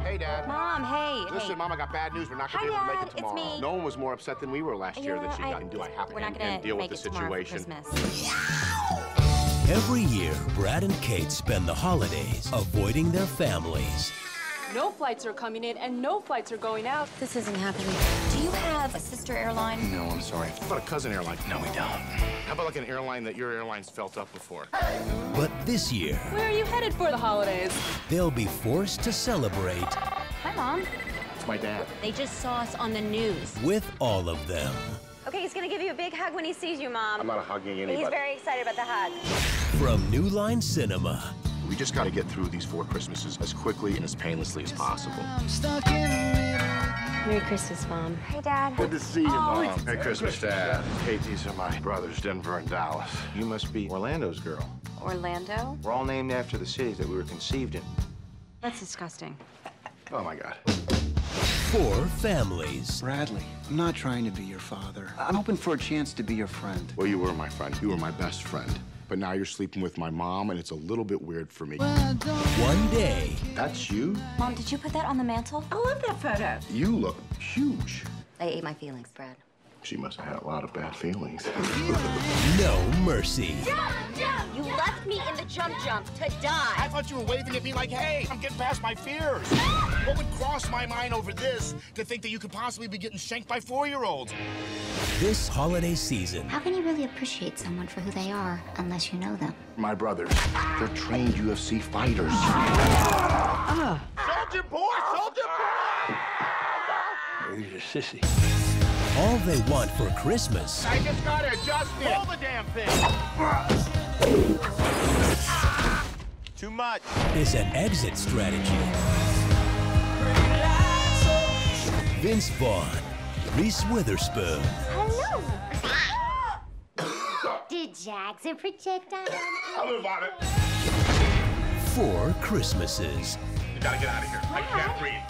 Hey, Dad. Mom, hey. Listen, Mom, I got bad news. We're not going to be able to make it tomorrow. It's me. No one was more upset than we were last year that she got do I have to deal with the situation. Every year, Brad and Kate spend the holidays avoiding their families. No flights are coming in and no flights are going out. This isn't happening. Do you have a sister airline? No, I'm sorry. How about a cousin airline? No, we don't. How about like an airline that your airline's felt up before? But this year... Where are you headed for the holidays? They'll be forced to celebrate... Hi, Mom. It's my dad. They just saw us on the news. ...with all of them. Okay, he's gonna give you a big hug when he sees you, Mom. I'm not hugging anybody. He's very excited about the hug. From New Line Cinema... We just got to get through these 4 Christmases as quickly and as painlessly as possible. Merry Christmas, Mom. Hey, Dad. Good to see you, Mom. Merry Christmas, Dad. Kate, these are my brothers, Denver and Dallas. You must be Orlando's girl. Orlando? We're all named after the cities that we were conceived in. That's disgusting. Oh, my God. 4 families. Bradley, I'm not trying to be your father. I'm hoping for a chance to be your friend. Well, you were my friend. You were my best friend. But now you're sleeping with my mom, and it's a little bit weird for me. One day... That's you? Mom, did you put that on the mantle? I love that photo. You look huge. I ate my feelings, Brad. She must have had a lot of bad feelings. No mercy. Jump, jump! You left me in the jump to die. I thought you were waving at me like, hey, I'm getting past my fears. What would cross my mind over this to think that you could possibly be getting shanked by 4-year-olds? This holiday season... How can you really appreciate someone for who they are unless you know them? My brothers, they're trained UFC fighters. Soldier boy, soldier boy! You're a sissy. All they want for Christmas... I just gotta adjust it. Hold the damn thing. Too much. ...is an exit strategy. Vince Vaughn, Reese Witherspoon. Hello. Did Jags a projectile? I'll move on it. 4 Christmases. You gotta get out of here. I can't breathe.